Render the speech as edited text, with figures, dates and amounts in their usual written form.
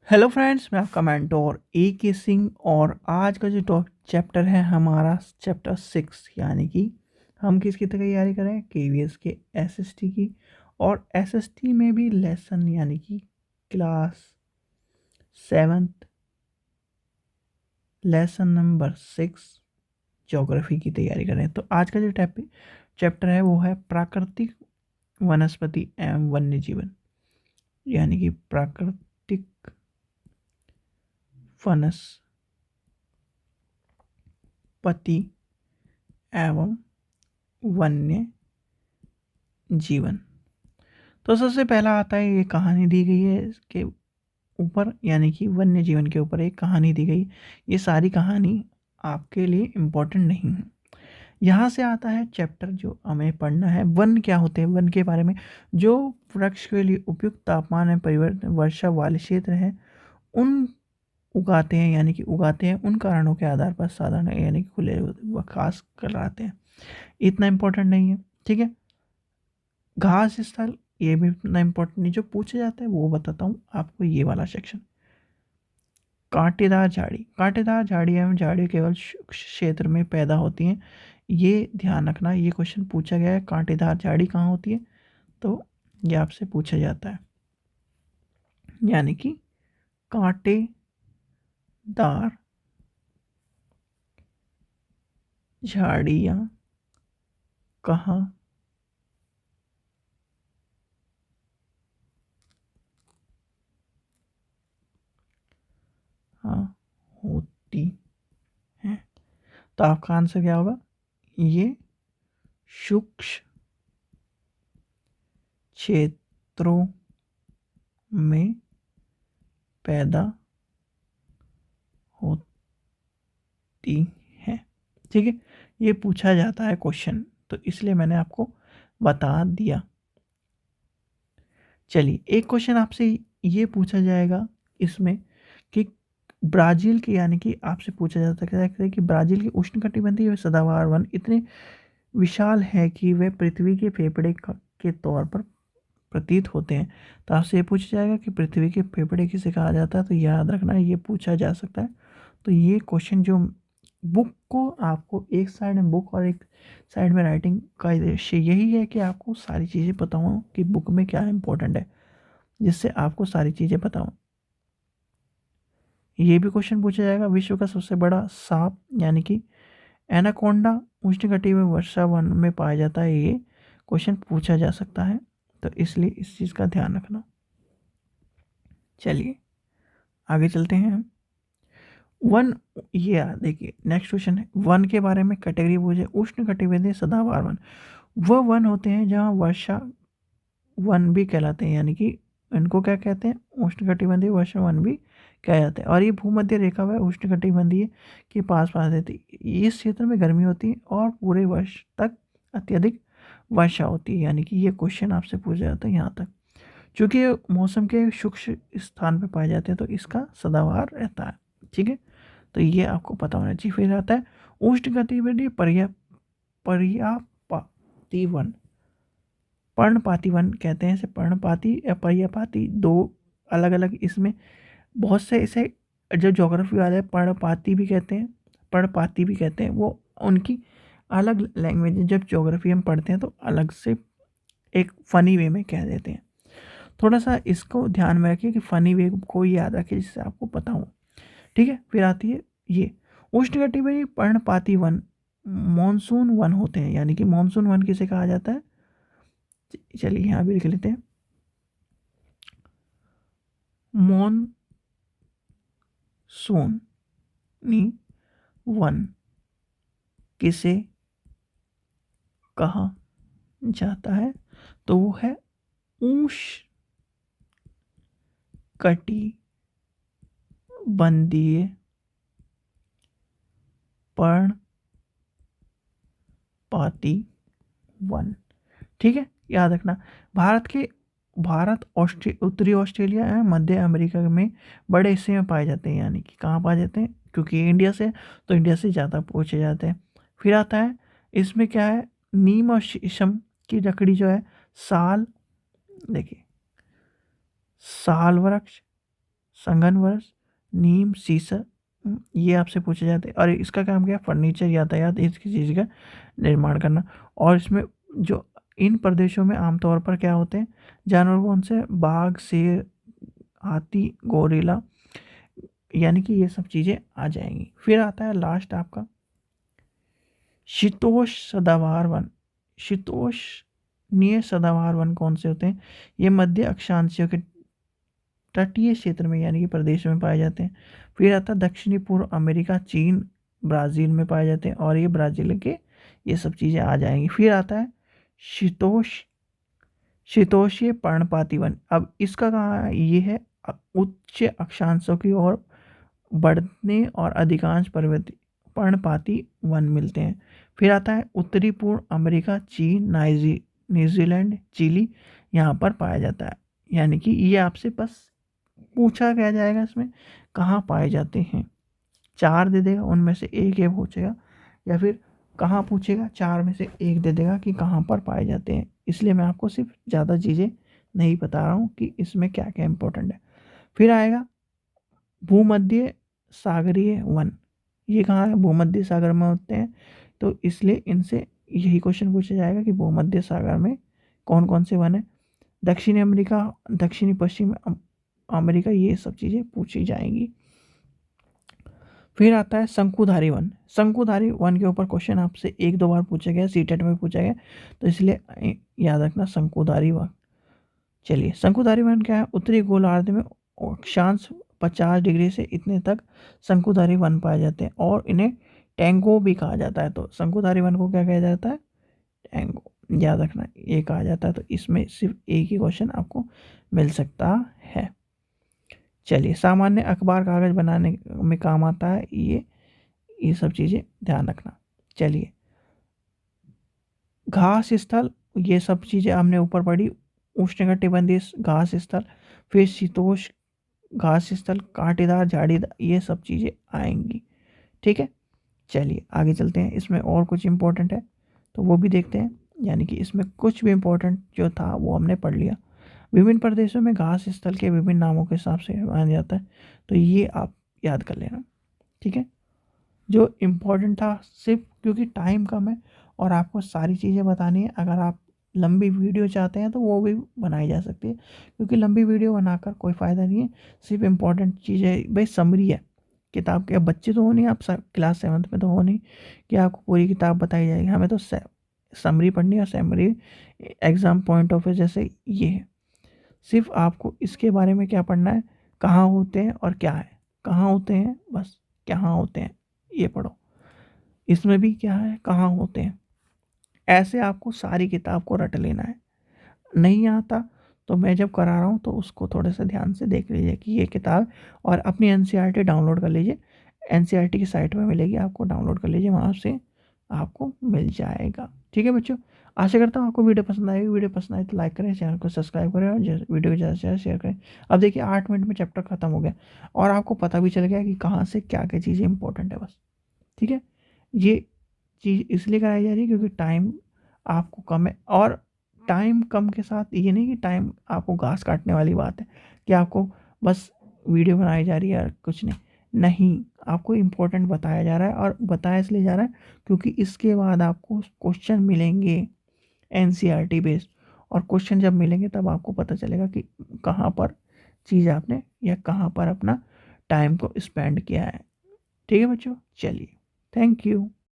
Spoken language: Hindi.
हेलो फ्रेंड्स, मैं आपका मेंटोर ए के सिंह। और आज का जो चैप्टर है हमारा चैप्टर 6, यानी कि हम किसकी तैयारी करें, केवीएस के एसएसटी की। और एसएसटी में भी लेसन यानी कि क्लास 7 लेसन नंबर 6 ज्योग्राफी की तैयारी करें। तो आज का जो चैप्टर है वो है प्राकृतिक वनस्पति एवं वन्य जीवन, यानी कि प्राकृतिक वनस्पति एवं वन्य जीवन। तो सबसे पहला आता है, ये कहानी दी गई है इसके ऊपर, यानी कि वन्य जीवन के ऊपर एक कहानी दी गई। ये सारी कहानी आपके लिए इम्पोर्टेंट नहीं है। यहाँ से आता है चैप्टर जो हमें पढ़ना है, वन क्या होते हैं, वन के बारे में। जो वृक्ष के लिए उपयुक्त तापमान में परिवर्तन वर्षा वाले क्षेत्र है उन उगाते हैं, यानी कि उगाते हैं उन कारणों के आधार पर साधारण यानी कि खुले व खास कराते हैं। इतना इम्पोर्टेंट नहीं है, ठीक है। घास स्थल, ये भी इतना इम्पोर्टेंट नहीं। जो पूछा जाता है वो बताता हूँ आपको, ये वाला सेक्शन। कांटेदार झाड़ी एवं झाड़ी केवल क्षेत्र में पैदा होती हैं, ये ध्यान रखना। ये क्वेश्चन पूछा गया है, कांटेदार झाड़ी कहाँ होती है, तो ये आपसे पूछा जाता है। यानी कि कांटेदार झाड़ियाँ कहाँ होती हैं। तो आपका आंसर क्या होगा, ये शुष्क क्षेत्रों में पैदा होती है, ठीक है। ये पूछा जाता है क्वेश्चन, तो इसलिए मैंने आपको बता दिया। चलिए, एक क्वेश्चन आपसे ये पूछा जाएगा इसमें कि ब्राज़ील के, यानी कि आपसे पूछा जा सकता है कि ब्राज़ील के उष्णकटिबंधीय सदाबहार वन इतने विशाल है कि वे पृथ्वी के फेफड़े के तौर पर प्रतीत होते हैं। तो आपसे ये पूछा जाएगा कि पृथ्वी के फेफड़े किसे कहा जाता है, तो याद रखना ये पूछा जा सकता है। तो ये क्वेश्चन जो बुक को, आपको एक साइड में बुक और एक साइड में राइटिंग का उद्देश्य यही है कि आपको सारी चीज़ें पता हों कि बुक में क्या इंपॉर्टेंट है, जिससे आपको सारी चीज़ें पता हों। ये भी क्वेश्चन पूछा जाएगा, विश्व का सबसे बड़ा सांप यानी कि एनाकोंडा उष्णकटिबंधीय वर्षा वन में पाया जाता है, ये क्वेश्चन पूछा जा सकता है। तो इसलिए इस चीज़ का ध्यान रखना। चलिए आगे चलते हैं हम। वन, ये देखिए नेक्स्ट क्वेश्चन है, वन के बारे में कैटेगरी पूछे, उष्णकटिबंधीय सदाबहार वन वह वन होते हैं जहाँ वर्षा वन भी कहलाते हैं, यानी कि इनको क्या कहते हैं, उष्णकटिबंधीय वर्षा वन भी कहा जाता है। और ये भूमध्य रेखा व उष्णकटिबंधीय के पास पास रहती है। इस क्षेत्र में गर्मी होती है और पूरे वर्ष तक अत्यधिक वर्षा होती है, यानी कि ये क्वेश्चन आपसे पूछा जाता है यहाँ तक। चूँकि ये मौसम के शुष्क स्थान पर पाए जाते हैं तो इसका सदाबहार रहता है, ठीक है। तो ये आपको पता होना चाहिए। फिर आता है उष्णकटिबंधीय पर्यायपाती वन, पर्णपाती वन कहते हैं इसे। पर्णपाती या पर्यायपाती दो अलग अलग, इसमें बहुत से इसे जो ज्योग्राफी वाले पर्णपाती भी कहते हैं, पर्णपाती भी कहते हैं, वो उनकी अलग लैंग्वेज है। जब ज्योग्राफी हम पढ़ते हैं तो अलग से एक फ़नी वे में कह देते हैं। थोड़ा सा इसको ध्यान में रखिए कि फ़नी वे को याद रखिए जिससे आपको पता हो, ठीक है। फिर आती है ये उष्णकटिबंधीय पर्णपाती वन मॉनसून वन होते हैं, यानी कि मॉनसून वन किसे कहा जाता है। चलिए यहाँ भी लिख लेते हैं, मॉनसूनी वन किसे कहा जाता है, तो वो है उष्णकटिबंधीय पर्णपाती वन, ठीक है। याद रखना, उत्तरी ऑस्ट्रेलिया एवं मध्य अमेरिका में बड़े हिस्से में पाए जाते हैं, यानी कि कहाँ पाए जाते हैं, क्योंकि इंडिया से, तो इंडिया से ज़्यादा पूछे जाते हैं। फिर आता है इसमें क्या है, नीम और शीशम की लकड़ी जो है, साल, देखिए साल वृक्ष, संगन वर्ष, नीम, शीशम, ये आपसे पूछे जाते हैं। और इसका काम क्या है? फर्नीचर, यातायात, इसकी चीज़ का निर्माण करना। और इसमें जो इन प्रदेशों में आमतौर पर क्या होते हैं जानवर, कौन से? बाघ, शेर, हाथी, गोरिल्ला, यानी कि ये सब चीज़ें आ जाएंगी। फिर आता है लास्ट आपका शीतोष्ण सदाबहार वन। शीतोष्णीय सदाबहार वन कौन से होते हैं? ये मध्य अक्षांशीय के तटीय क्षेत्र में यानी कि प्रदेश में पाए जाते हैं। फिर आता है दक्षिणी पूर्व अमेरिका, चीन, ब्राज़ील में पाए जाते हैं, और ये ब्राज़ील के ये सब चीज़ें आ जाएंगी। फिर आता है शीतोष्णीय पर्णपाती वन। अब इसका कहाँ ये है? उच्च अक्षांशों की ओर बढ़ने और अधिकांश पर्णपाती वन मिलते हैं। फिर आता है उत्तरी पूर्व अमेरिका, चीन, न्यूजीलैंड, चिली, यहाँ पर पाया जाता है। यानी कि ये आपसे बस पूछा क्या जाएगा इसमें, कहाँ पाए जाते हैं। 4 दे देगा, उनमें से एक ये पूछेगा, या फिर कहाँ पूछेगा, 4 में से एक दे देगा कि कहाँ पर पाए जाते हैं। इसलिए मैं आपको सिर्फ ज़्यादा चीज़ें नहीं बता रहा हूँ कि इसमें क्या क्या इंपॉर्टेंट है। फिर आएगा भूमध्य सागरीय वन। ये कहाँ है? भूमध्य सागर में होते हैं। तो इसलिए इनसे यही क्वेश्चन पूछा जाएगा कि भूमध्य सागर में कौन कौन से वन है। दक्षिणी अमेरिका, दक्षिणी पश्चिम अमेरिका, ये सब चीज़ें पूछी जाएंगी। फिर आता है शंकुधारी वन। शंकुधारी वन के ऊपर क्वेश्चन आपसे 1-2 बार पूछा गया, सीटेट में पूछा गया, तो इसलिए याद रखना शंकुधारी वन। चलिए, शंकुधारी वन क्या है? उत्तरी गोलार्ध में अक्षांश 50 डिग्री से इतने तक शंकुधारी वन पाए जाते हैं, और इन्हें टैंगो भी कहा जाता है। तो शंकुधारी वन को क्या कहा जाता है? टैंगो, याद रखना ये कहा जाता है। तो इसमें सिर्फ एक ही क्वेश्चन आपको मिल सकता है। चलिए, सामान्य अखबार कागज बनाने में काम आता है ये सब चीज़ें ध्यान रखना। चलिए, घास स्थल, ये सब चीज़ें हमने ऊपर पढ़ी। उष्णकटिबंधीय घास स्थल, फिर शीतोष्ण घास स्थल, कांटेदार, झाड़ीदार, ये सब चीज़ें आएंगी। ठीक है, चलिए आगे चलते हैं। इसमें और कुछ इंपॉर्टेंट है तो वो भी देखते हैं। यानी कि इसमें कुछ भी इंपॉर्टेंट जो था वो हमने पढ़ लिया। विभिन्न प्रदेशों में घास स्थल के विभिन्न नामों के हिसाब से माना जाता है, तो ये आप याद कर लेना। ठीक है, जो इम्पोर्टेंट था, सिर्फ क्योंकि टाइम कम है और आपको सारी चीज़ें बतानी है। अगर आप लंबी वीडियो चाहते हैं तो वो भी बनाई जा सकती है, क्योंकि लंबी वीडियो बनाकर कोई फ़ायदा नहीं है। सिर्फ इम्पोर्टेंट चीज़ें, भाई समरी है किताब के। अब बच्चे तो हो नहीं, आप क्लास 7th में तो हो नहीं कि आपको पूरी किताब बताई जाएगी। हमें तो समरी पढ़नी है, और summary exam point of view जैसे ये है। सिर्फ आपको इसके बारे में क्या पढ़ना है, कहाँ होते हैं और क्या है। कहाँ होते हैं, बस कहाँ होते हैं ये पढ़ो। इसमें भी क्या है, कहाँ होते हैं। ऐसे आपको सारी किताब को रट लेना है। नहीं आता तो मैं जब करा रहा हूँ तो उसको थोड़े से ध्यान से देख लीजिए कि ये किताब, और अपनी एनसीईआरटी डाउनलोड कर लीजिए। एनसीईआरटी की साइट में मिलेगी, आपको डाउनलोड कर लीजिए, वहाँ से आपको मिल जाएगा। ठीक है बच्चों, आशा करता हूँ आपको वीडियो पसंद आएगी। वीडियो पसंद आए तो लाइक करें, चैनल को सब्सक्राइब करें, और वीडियो को ज़्यादा से ज़्यादा शेयर करें। अब देखिए 8 मिनट में चैप्टर खत्म हो गया, और आपको पता भी चल गया कि कहाँ से क्या क्या चीज़ें इंपॉर्टेंट है बस। ठीक है, ये चीज़ इसलिए कराई जा रही है क्योंकि टाइम आपको कम है। और टाइम कम के साथ ये नहीं कि टाइम आपको घास काटने वाली बात है कि आपको बस वीडियो बनाई जा रही है और कुछ नहीं, आपको इम्पोर्टेंट बताया जा रहा है। और बताया इसलिए जा रहा है क्योंकि इसके बाद आपको क्वेश्चन मिलेंगे एनसीईआरटी बेस्ड, और क्वेश्चन जब मिलेंगे तब आपको पता चलेगा कि कहाँ पर चीज़ आपने या कहाँ पर अपना टाइम को स्पेंड किया है। ठीक है बच्चों, चलिए, थैंक यू।